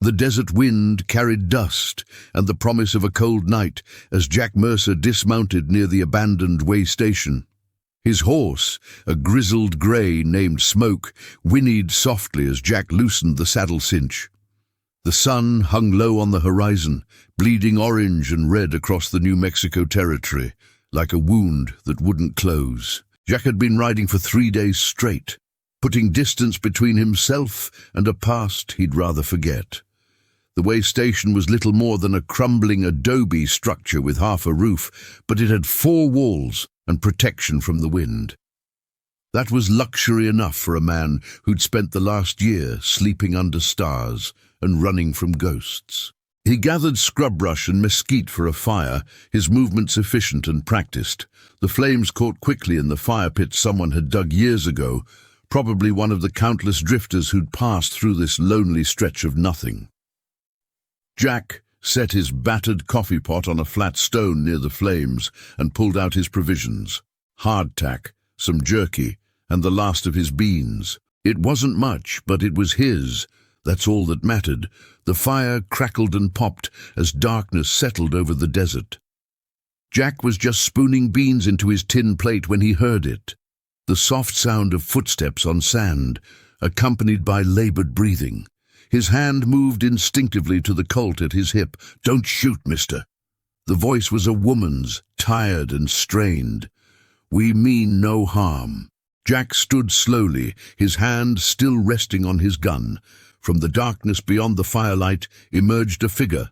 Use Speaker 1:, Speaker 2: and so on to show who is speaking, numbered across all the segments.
Speaker 1: The desert wind carried dust and the promise of a cold night as Jack Mercer dismounted near the abandoned way station. His horse, a grizzled grey named Smoke, whinnied softly as Jack loosened the saddle cinch. The sun hung low on the horizon, bleeding orange and red across the New Mexico territory, like a wound that wouldn't close. Jack had been riding for 3 days straight, putting distance between himself and a past he'd rather forget. The way station was little more than a crumbling adobe structure with half a roof, but it had 4 walls and protection from the wind. That was luxury enough for a man who'd spent the last year sleeping under stars and running from ghosts. He gathered scrubbush and mesquite for a fire, his movements efficient and practiced. The flames caught quickly in the fire pit someone had dug years ago, probably one of the countless drifters who'd passed through this lonely stretch of nothing. Jack set his battered coffee pot on a flat stone near the flames and pulled out his provisions. Hardtack, some jerky, and the last of his beans. It wasn't much, but it was his. That's all that mattered. The fire crackled and popped as darkness settled over the desert. Jack was just spooning beans into his tin plate when he heard it. The soft sound of footsteps on sand, accompanied by labored breathing. His hand moved instinctively to the Colt at his hip. "Don't shoot, mister." The voice was a woman's, tired and strained. "We mean no harm." Jack stood slowly, his hand still resting on his gun. From the darkness beyond the firelight emerged a figure,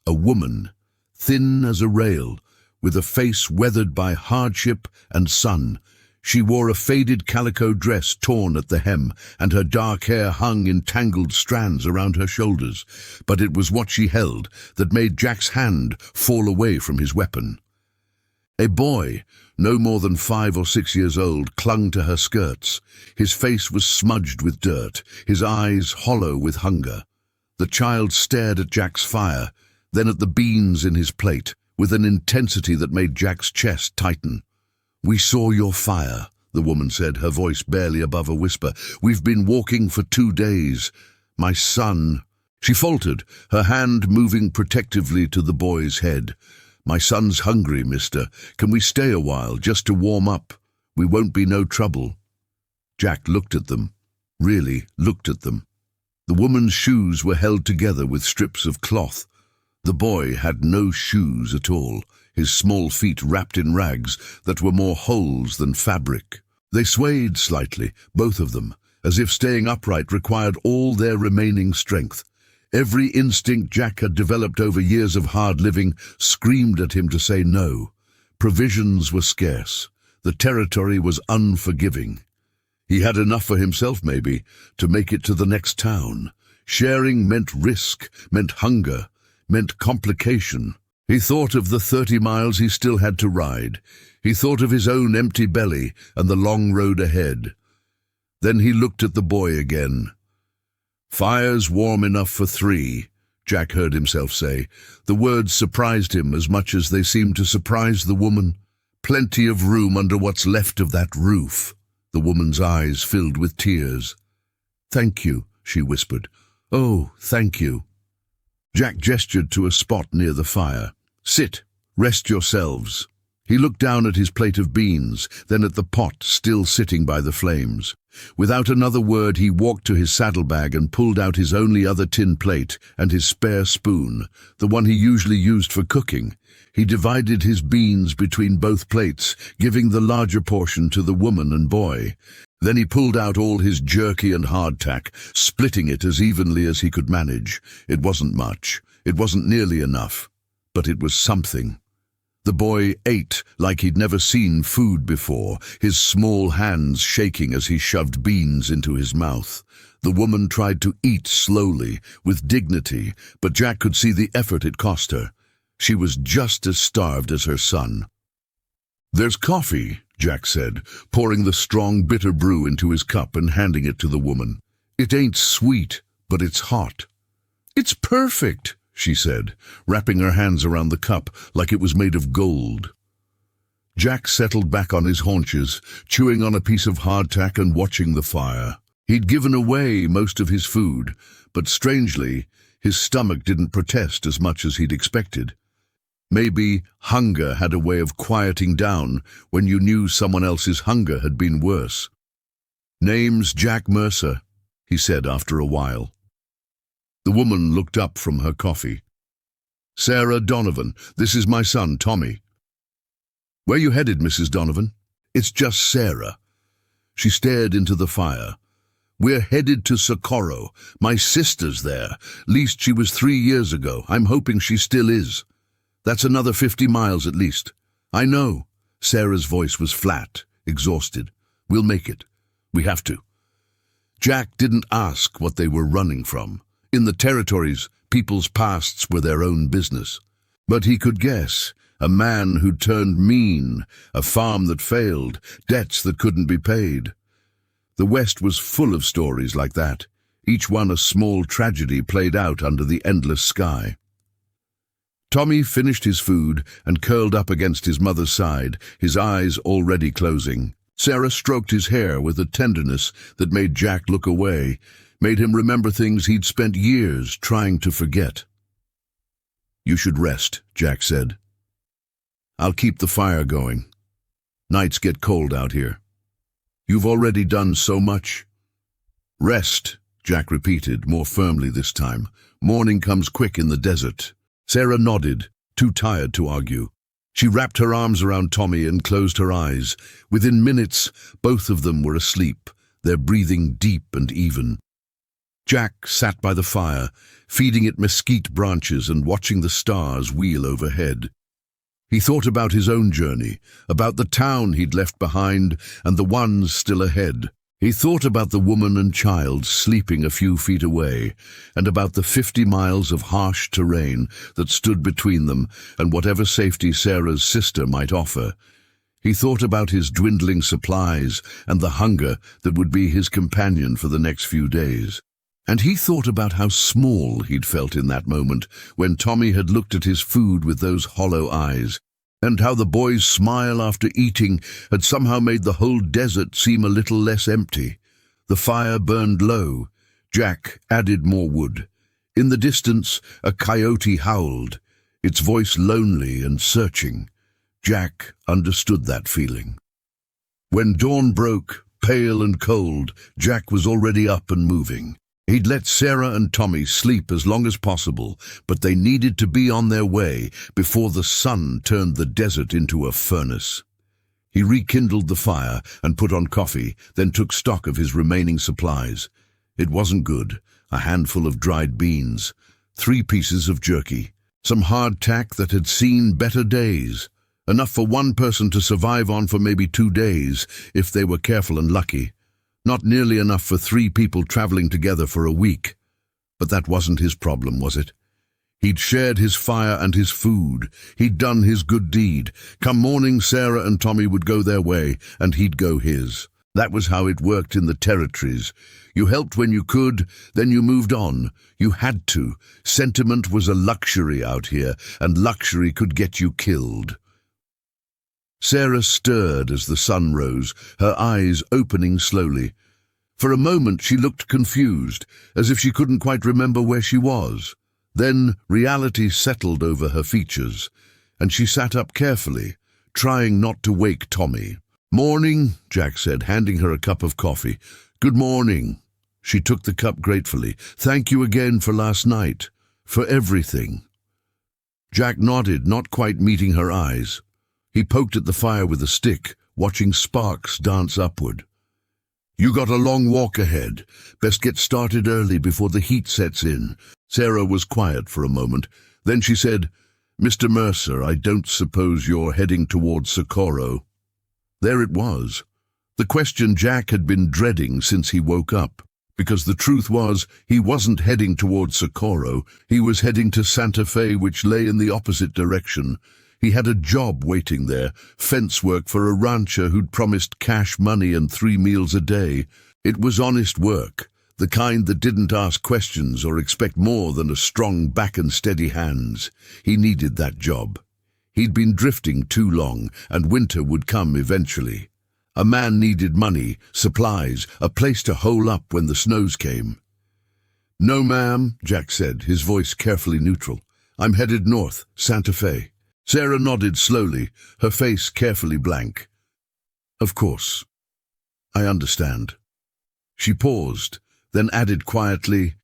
Speaker 1: a woman, thin as a rail, with a face weathered by hardship and sun. She wore a faded calico dress torn at the hem, and her dark hair hung in tangled strands around her shoulders. But it was what she held that made Jack's hand fall away from his weapon. A boy, no more than 5 or 6 years old, clung to her skirts. His face was smudged with dirt, his eyes hollow with hunger. The child stared at Jack's fire, then at the beans in his plate, with an intensity that made Jack's chest tighten. "We saw your fire," the woman said, her voice barely above a whisper. "We've been walking for 2 days. My son—" She faltered, her hand moving protectively to the boy's head. "My son's hungry, mister. Can we stay a while, just to warm up? We won't be no trouble." Jack looked at them, really looked at them. The woman's shoes were held together with strips of cloth. The boy had no shoes at all, his small feet wrapped in rags that were more holes than fabric. They swayed slightly, both of them, as if staying upright required all their remaining strength. Every instinct Jack had developed over years of hard living screamed at him to say no. Provisions were scarce. The territory was unforgiving. He had enough for himself, maybe, to make it to the next town. Sharing meant risk, meant hunger, meant complication. He thought of the 30 miles he still had to ride. He thought of his own empty belly and the long road ahead. Then he looked at the boy again. "Fire's warm enough for 3, Jack heard himself say. The words surprised him as much as they seemed to surprise the woman. "Plenty of room under what's left of that roof." The woman's eyes filled with tears. "Thank you," she whispered. "Oh, thank you." Jack gestured to a spot near the fire. "Sit, rest yourselves." He looked down at his plate of beans, then at the pot still sitting by the flames. Without another word, he walked to his saddlebag and pulled out his only other tin plate and his spare spoon, the one he usually used for cooking. He divided his beans between both plates, giving the larger portion to the woman and boy. Then he pulled out all his jerky and hardtack, splitting it as evenly as he could manage. It wasn't much. It wasn't nearly enough. But it was something. The boy ate like he'd never seen food before, his small hands shaking as he shoved beans into his mouth. The woman tried to eat slowly, with dignity, but Jack could see the effort it cost her. She was just as starved as her son. "There's coffee," Jack said, pouring the strong, bitter brew into his cup and handing it to the woman. "It ain't sweet, but it's hot." "It's perfect," she said, wrapping her hands around the cup like it was made of gold. Jack settled back on his haunches, chewing on a piece of hardtack and watching the fire. He'd given away most of his food, but strangely, His stomach didn't protest as much as he'd expected. Maybe hunger had a way of quieting down when you knew someone else's hunger had been worse. "Name's Jack Mercer," he said after a while. The woman looked up from her coffee. "Sarah Donovan, this is my son, Tommy." "Where you headed, Mrs. Donovan?" "It's just Sarah." She stared into the fire. "We're headed to Socorro. My sister's there. Least she was 3 years ago. I'm hoping she still is. That's another 50 miles at least." "I know." Sarah's voice was flat, exhausted. "We'll make it. We have to." Jack didn't ask what they were running from. In the territories, people's pasts were their own business. But he could guess. A man who turned mean, a farm that failed, debts that couldn't be paid. The West was full of stories like that, each one a small tragedy played out under the endless sky. Tommy finished his food and curled up against his mother's side, his eyes already closing. Sarah stroked his hair with a tenderness that made Jack look away, made him remember things he'd spent years trying to forget. "You should rest," Jack said. "I'll keep the fire going. Nights get cold out here. You've already done so much." "Rest," Jack repeated, more firmly this time. "Morning comes quick in the desert." Sarah nodded, too tired to argue. She wrapped her arms around Tommy and closed her eyes. Within minutes, both of them were asleep, their breathing deep and even. Jack sat by the fire, feeding it mesquite branches and watching the stars wheel overhead. He thought about his own journey, about the town he'd left behind and the ones still ahead. He thought about the woman and child sleeping a few feet away, and about the 50 miles of harsh terrain that stood between them and whatever safety Sarah's sister might offer. He thought about his dwindling supplies and the hunger that would be his companion for the next few days. And he thought about how small he'd felt in that moment when Tommy had looked at his food with those hollow eyes, and how the boy's smile after eating had somehow made the whole desert seem a little less empty. The fire burned low. Jack added more wood. In the distance, a coyote howled, its voice lonely and searching. Jack understood that feeling. When dawn broke, pale and cold, Jack was already up and moving. He'd let Sarah and Tommy sleep as long as possible, but they needed to be on their way before the sun turned the desert into a furnace. He rekindled the fire and put on coffee, then took stock of his remaining supplies. It wasn't good. A handful of dried beans, 3 pieces of jerky, some hardtack that had seen better days, enough for one person to survive on for maybe 2 days if they were careful and lucky. Not nearly enough for 3 people traveling together for a week. But that wasn't his problem, was it? He'd shared his fire and his food. He'd done his good deed. Come morning, Sarah and Tommy would go their way, and he'd go his. That was how it worked in the territories. You helped when you could, then you moved on. You had to. Sentiment was a luxury out here, and luxury could get you killed. Sarah stirred as the sun rose, her eyes opening slowly. For a moment she looked confused, as if she couldn't quite remember where she was. Then reality settled over her features, and she sat up carefully, trying not to wake Tommy. "Morning," Jack said, handing her a cup of coffee. "Good morning." She took the cup gratefully. "Thank you again for last night, for everything." Jack nodded, not quite meeting her eyes. He poked at the fire with a stick, watching sparks dance upward. "You got a long walk ahead. Best get started early before the heat sets in." Sarah was quiet for a moment. Then she said, "Mr. Mercer, I don't suppose you're heading towards Socorro?" There it was. The question Jack had been dreading since he woke up. Because the truth was, he wasn't heading towards Socorro. He was heading to Santa Fe, which lay in the opposite direction. He had a job waiting there, fence work for a rancher who'd promised cash money and 3 meals a day. It was honest work, the kind that didn't ask questions or expect more than a strong back and steady hands. He needed that job. He'd been drifting too long, and winter would come eventually. A man needed money, supplies, a place to hole up when the snows came. No, ma'am, Jack said, his voice carefully neutral. I'm headed north, Santa Fe. Sarah nodded slowly, her face carefully blank. Of course. I understand. She paused, then added quietly,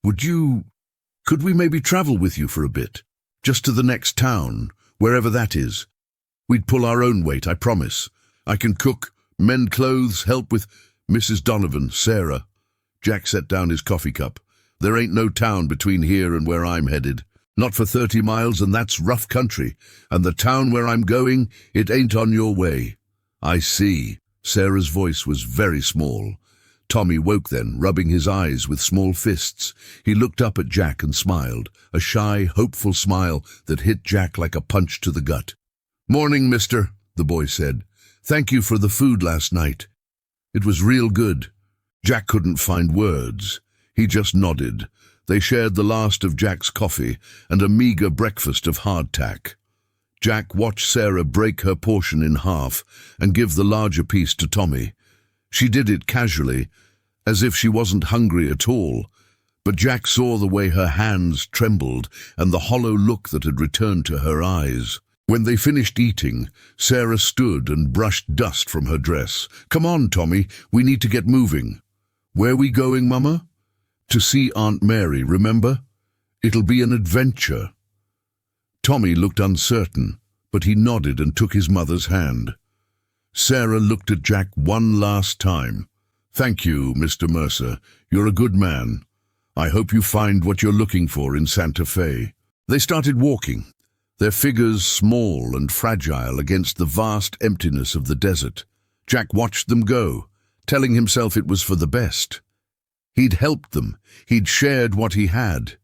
Speaker 1: Could we maybe travel with you for a bit? Just to the next town, wherever that is. We'd pull our own weight, I promise. I can cook, mend clothes, help with Mrs. Donovan, Sarah. Jack set down his coffee cup. There ain't no town between here and where I'm headed. Not for 30 miles, and that's rough country. And the town where I'm going, it ain't on your way. I see. Sarah's voice was very small. Tommy woke then, rubbing his eyes with small fists. He looked up at Jack and smiled, a shy, hopeful smile that hit Jack like a punch to the gut. Morning, mister, the boy said. Thank you for the food last night. It was real good. Jack couldn't find words. He just nodded. They shared the last of Jack's coffee and a meager breakfast of hardtack. Jack watched Sarah break her portion in half and give the larger piece to Tommy. She did it casually, as if she wasn't hungry at all, but Jack saw the way her hands trembled and the hollow look that had returned to her eyes. When they finished eating, Sarah stood and brushed dust from her dress. Come on, Tommy, we need to get moving. Where we going, Mama? To see Aunt Mary, remember? It'll be an adventure. Tommy looked uncertain, but he nodded and took his mother's hand. Sarah looked at Jack one last time. Thank you, Mr. Mercer. You're a good man. I hope you find what you're looking for in Santa Fe. They started walking, their figures small and fragile against the vast emptiness of the desert. Jack watched them go, telling himself it was for the best. He'd helped them. He'd shared what he had.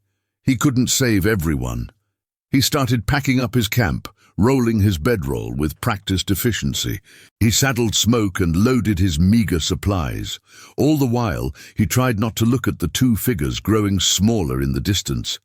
Speaker 1: He couldn't save everyone. He started packing up his camp, rolling his bedroll with practiced efficiency. He saddled Smoke and loaded his meager supplies. All the while, he tried not to look at the two figures growing smaller in the distance.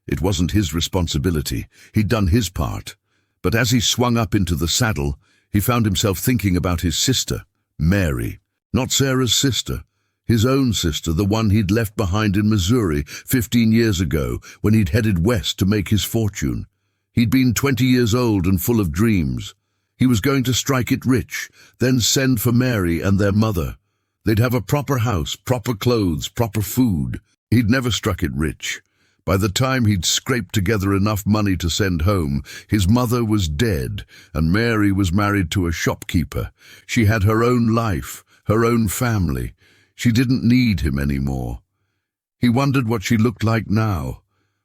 Speaker 1: It wasn't his responsibility. He'd done his part. But as he swung up into the saddle, he found himself thinking about his sister, Mary. Not Sarah's sister. His own sister, the one he'd left behind in Missouri 15 years ago when he'd headed west to make his fortune. He'd been 20 years old and full of dreams. He was going to strike it rich, then send for Mary and their mother. They'd have a proper house, proper clothes, proper food. He'd never struck it rich. By the time he'd scraped together enough money to send home, his mother was dead and Mary was married to a shopkeeper. She had her own life, her own family. She didn't need him anymore. He wondered what she looked like now,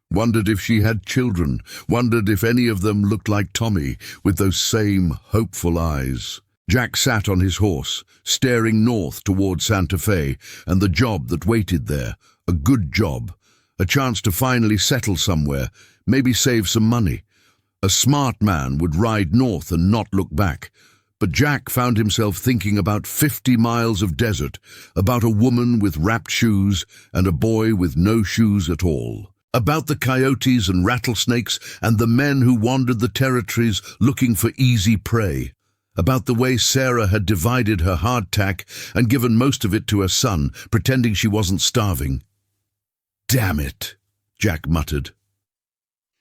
Speaker 1: wondered if she had children, wondered if any of them looked like Tommy with those same hopeful eyes. Jack sat on his horse, staring north toward Santa Fe and the job that waited there, a good job, a chance to finally settle somewhere, maybe save some money. A smart man would ride north and not look back. But Jack found himself thinking about 50 miles of desert, about a woman with wrapped shoes and a boy with no shoes at all, about the coyotes and rattlesnakes and the men who wandered the territories looking for easy prey, about the way Sarah had divided her hardtack and given most of it to her son, pretending she wasn't starving. Damn it, Jack muttered.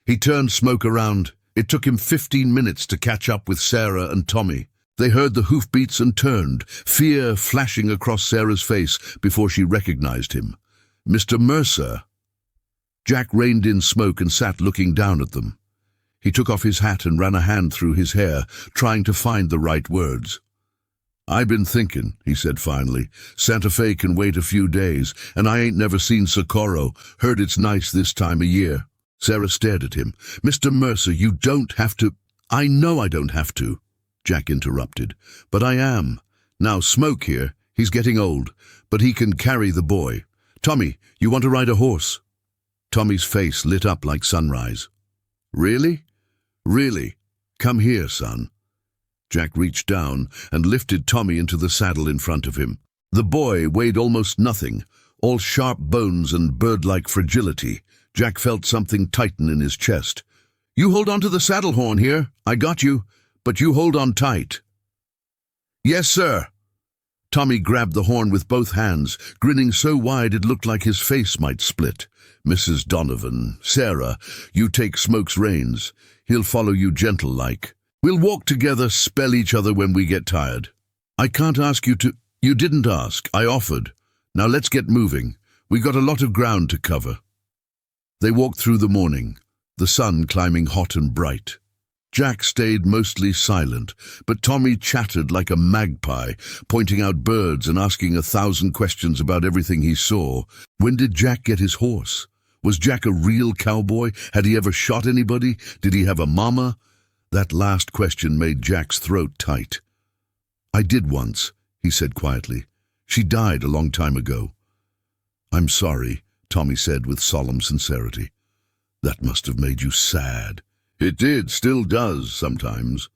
Speaker 1: He turned Smoke around. It took him 15 minutes to catch up with Sarah and Tommy. They heard the hoofbeats and turned, fear flashing across Sarah's face before she recognized him. Mr. Mercer. Jack reined in Smoke and sat looking down at them. He took off his hat and ran a hand through his hair, trying to find the right words. "I've been thinking," he said finally. "Santa Fe can wait a few days, and I ain't never seen Socorro. Heard it's nice this time of year." Sarah stared at him. "Mr. Mercer, you don't have to—" "I know I don't have to," Jack interrupted. "But I am. Now Smoke here, he's getting old, but he can carry the boy. Tommy, you want to ride a horse?" Tommy's face lit up like sunrise. "Really? Really? Come here, son." Jack reached down and lifted Tommy into the saddle in front of him. The boy weighed almost nothing, all sharp bones and bird-like fragility. Jack felt something tighten in his chest. "You hold on to the saddle horn here. I got you. But you hold on tight." "Yes, sir." Tommy grabbed the horn with both hands, grinning so wide it looked like his face might split. "Mrs. Donovan, Sarah, you take Smoke's reins. He'll follow you gentle-like. We'll walk together, spell each other when we get tired. I can't ask you to—" "You didn't ask. I offered. Now let's get moving. We got a lot of ground to cover." They walked through the morning, the sun climbing hot and bright. Jack stayed mostly silent, but Tommy chattered like a magpie, pointing out birds and asking 1,000 questions about everything he saw. When did Jack get his horse? Was Jack a real cowboy? Had he ever shot anybody? Did he have a mama? That last question made Jack's throat tight. "I did once," he said quietly. "She died a long time ago." "I'm sorry," Tommy said with solemn sincerity. "That must have made you sad." "It did, still does sometimes."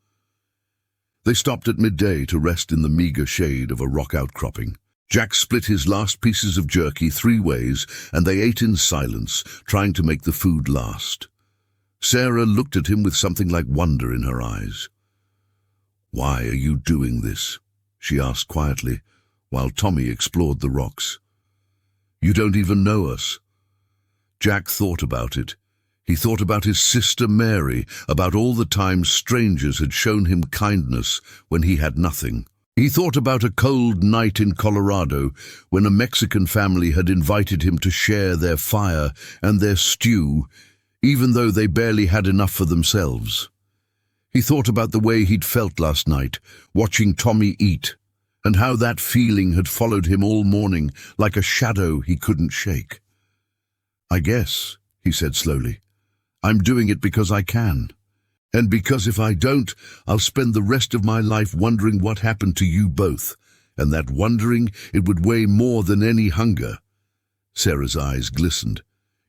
Speaker 1: They stopped at midday to rest in the meager shade of a rock outcropping. Jack split his last pieces of jerky 3 ways, and they ate in silence, trying to make the food last. Sarah looked at him with something like wonder in her eyes. "Why are you doing this?" she asked quietly, while Tommy explored the rocks. "You don't even know us." Jack thought about it. He thought about his sister Mary, about all the times strangers had shown him kindness when he had nothing. He thought about a cold night in Colorado when a Mexican family had invited him to share their fire and their stew, even though they barely had enough for themselves. He thought about the way he'd felt last night, watching Tommy eat, and how that feeling had followed him all morning like a shadow he couldn't shake. "I guess," he said slowly, "I'm doing it because I can. And because if I don't, I'll spend the rest of my life wondering what happened to you both, and that wondering, it would weigh more than any hunger." Sarah's eyes glistened.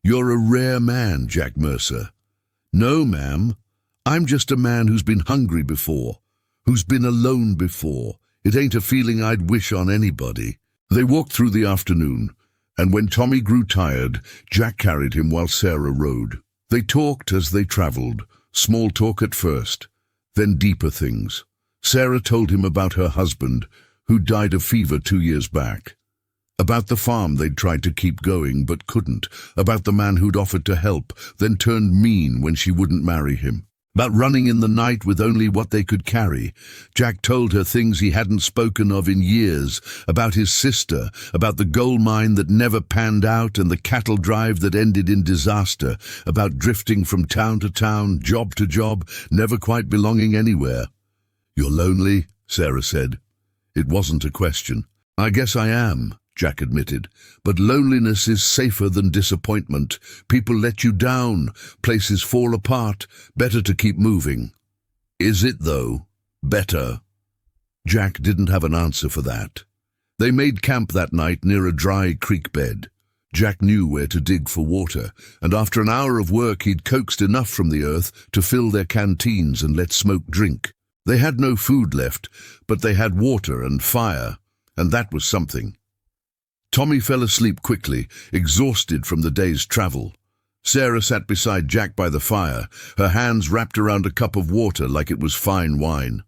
Speaker 1: "You're a rare man, Jack Mercer." "No, ma'am. I'm just a man who's been hungry before, who's been alone before. It ain't a feeling I'd wish on anybody." They walked through the afternoon, and when Tommy grew tired, Jack carried him while Sarah rode. They talked as they traveled, small talk at first, then deeper things. Sarah told him about her husband, who died of fever 2 years back. About the farm they'd tried to keep going but couldn't. About the man who'd offered to help, then turned mean when she wouldn't marry him. About running in the night with only what they could carry. Jack told her things he hadn't spoken of in years, about his sister, about the gold mine that never panned out and the cattle drive that ended in disaster, about drifting from town to town, job to job, never quite belonging anywhere. "You're lonely?" Sarah said. It wasn't a question. "I guess I am," Jack admitted, "but loneliness is safer than disappointment. People let you down, places fall apart, better to keep moving." "Is it, though? Better?" Jack didn't have an answer for that. They made camp that night near a dry creek bed. Jack knew where to dig for water, and after an hour of work he'd coaxed enough from the earth to fill their canteens and let Smoke drink. They had no food left, but they had water and fire, and that was something. Tommy fell asleep quickly, exhausted from the day's travel. Sarah sat beside Jack by the fire, her hands wrapped around a cup of water like it was fine wine.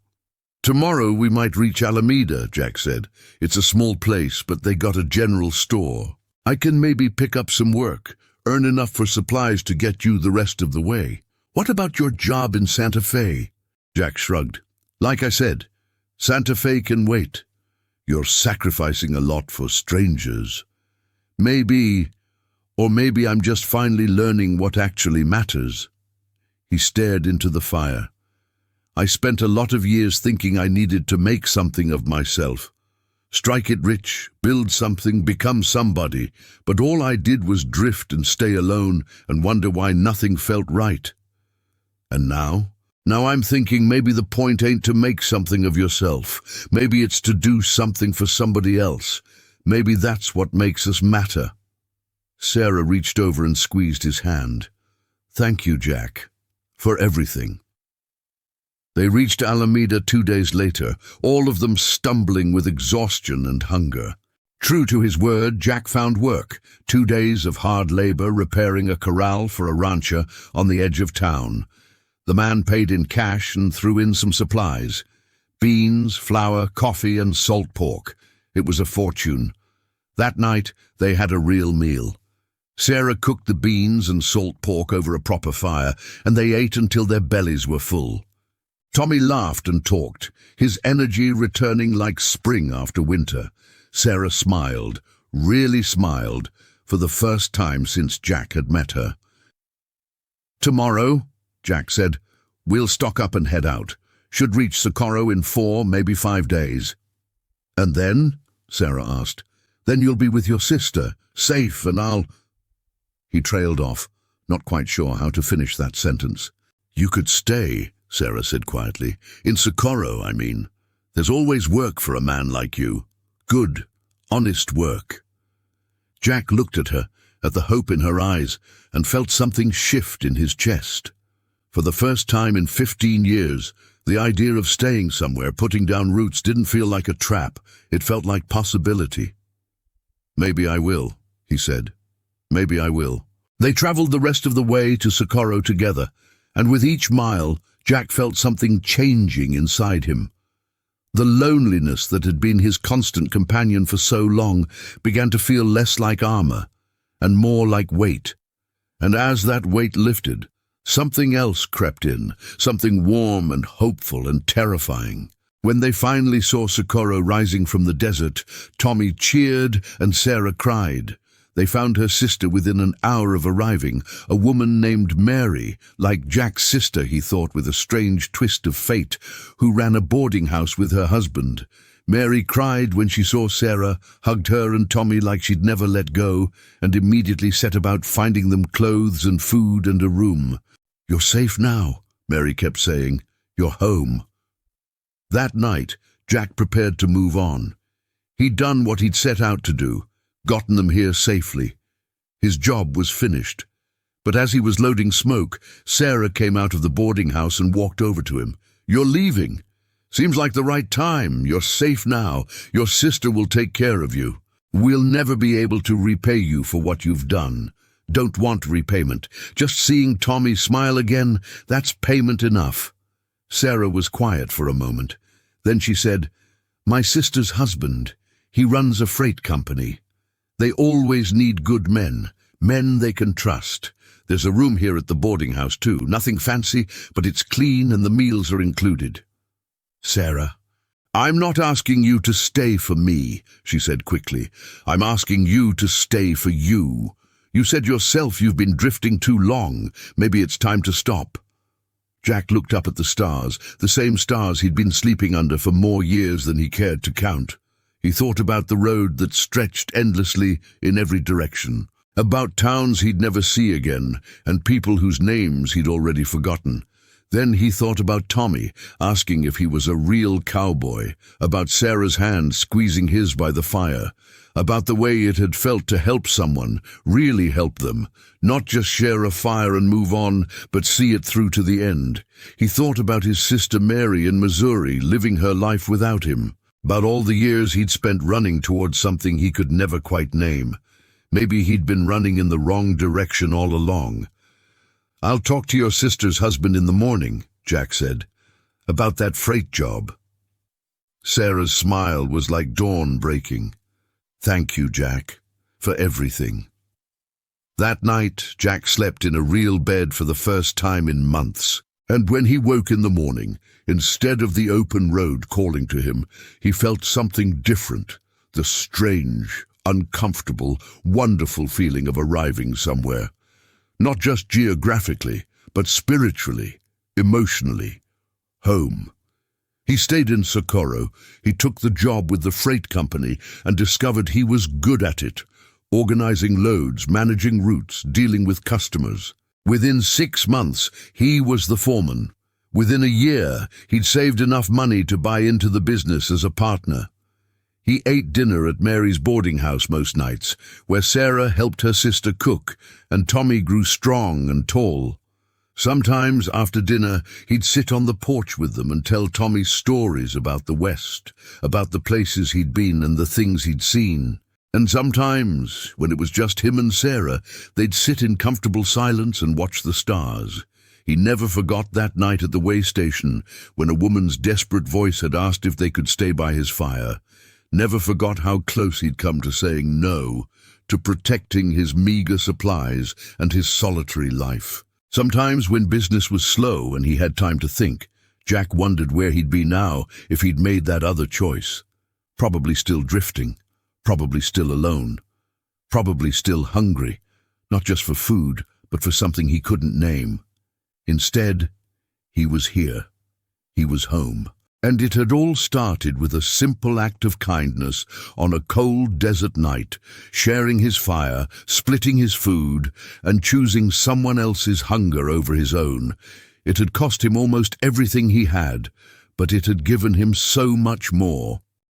Speaker 1: "Tomorrow we might reach Alameda," Jack said. "It's a small place, but they got a general store. I can maybe pick up some work, earn enough for supplies to get you the rest of the way. What about your job in Santa Fe?" Jack shrugged. "Like I said, Santa Fe can wait. You're sacrificing a lot for strangers. Maybe, or maybe I'm just finally learning what actually matters." He stared into the fire. "I spent a lot of years thinking I needed to make something of myself. Strike it rich, build something, become somebody, but all I did was drift and stay alone and wonder why nothing felt right. And now I'm thinking maybe the point ain't to make something of yourself. Maybe it's to do something for somebody else. Maybe that's what makes us matter." Sarah reached over and squeezed his hand. "Thank you, Jack, for everything." They reached Alameda 2 days later, all of them stumbling with exhaustion and hunger. True to his word, Jack found work, 2 days of hard labor repairing a corral for a rancher on the edge of town. The man paid in cash and threw in some supplies: beans, flour, coffee, and salt pork. It was a fortune. That night, they had a real meal. Sarah cooked the beans and salt pork over a proper fire, and they ate until their bellies were full. Tommy laughed and talked, his energy returning like spring after winter. Sarah smiled, really smiled, for the first time since Jack had met her. "Tomorrow," Jack said, "we'll stock up and head out. Should reach Socorro in 4, maybe 5 days." "And then?" Sarah asked. "Then you'll be with your sister, safe, and I'll—" He trailed off, not quite sure how to finish that sentence. "You could stay," Sarah said quietly. "In Socorro, I mean. There's always work for a man like you. Good, honest work." Jack looked at her, at the hope in her eyes, and felt something shift in his chest. For the first time in 15 years, the idea of staying somewhere, putting down roots, didn't feel like a trap. It felt like possibility. "Maybe I will," he said. "Maybe I will." They traveled the rest of the way to Socorro together, and with each mile, Jack felt something changing inside him. The loneliness that had been his constant companion for so long began to feel less like armor and more like weight. And as that weight lifted, something else crept in, something warm and hopeful and terrifying. When they finally saw Socorro rising from the desert, Tommy cheered and Sarah cried. They found her sister within an hour of arriving, a woman named Mary, like Jack's sister, he thought with a strange twist of fate, who ran a boarding house with her husband. Mary cried when she saw Sarah, hugged her and Tommy like she'd never let go, and immediately set about finding them clothes and food and a room. "You're safe now," Mary kept saying. "You're home." That night, Jack prepared to move on. He'd done what he'd set out to do, gotten them here safely. His job was finished. But as he was loading smoke, Sarah came out of the boarding house and walked over to him. "You're leaving. Seems like the right time. You're safe now. Your sister will take care of you. We'll never be able to repay you for what you've done. Don't want repayment. Just seeing Tommy smile again, that's payment enough." Sarah was quiet for a moment. Then she said, "My sister's husband, he runs a freight company. They always need good men they can trust. There's a room here at the boarding house too. Nothing fancy, but it's clean and the meals are included." "Sarah, I'm not asking you to stay for me," she said quickly. "I'm asking you to stay for you. You said yourself you've been drifting too long. Maybe it's time to stop." Jack looked up at the stars, the same stars he'd been sleeping under for more years than he cared to count. He thought about the road that stretched endlessly in every direction, about towns he'd never see again, and people whose names he'd already forgotten. Then he thought about Tommy, asking if he was a real cowboy, about Sarah's hand squeezing his by the fire, about the way it had felt to help someone, really help them, not just share a fire and move on, but see it through to the end. He thought about his sister Mary in Missouri, living her life without him, about all the years he'd spent running towards something he could never quite name. Maybe he'd been running in the wrong direction all along. "I'll talk to your sister's husband in the morning," Jack said, "about that freight job." Sarah's smile was like dawn breaking. "Thank you, Jack, for everything." That night, Jack slept in a real bed for the first time in months, and when he woke in the morning, instead of the open road calling to him, he felt something different, the strange, uncomfortable, wonderful feeling of arriving somewhere. Not just geographically, but spiritually, emotionally. Home. He stayed in Socorro. He took the job with the freight company and discovered he was good at it, organizing loads, managing routes, dealing with customers. Within 6 months, he was the foreman. Within a year, he'd saved enough money to buy into the business as a partner. He ate dinner at Mary's boarding house most nights, where Sarah helped her sister cook, and Tommy grew strong and tall. Sometimes, after dinner, he'd sit on the porch with them and tell Tommy stories about the West, about the places he'd been and the things he'd seen. And sometimes, when it was just him and Sarah, they'd sit in comfortable silence and watch the stars. He never forgot that night at the way station, when a woman's desperate voice had asked if they could stay by his fire. never forgot how close he'd come to saying no, to protecting his meager supplies and his solitary life. Sometimes when business was slow and he had time to think, Jack wondered where he'd be now if he'd made that other choice. Probably still drifting, probably still alone, probably still hungry, not just for food, but for something he couldn't name. Instead, he was here. He was home. And it had all started with a simple act of kindness on a cold desert night, sharing his fire, splitting his food, and choosing someone else's hunger over his own. It had cost him almost everything he had, but it had given him so much more.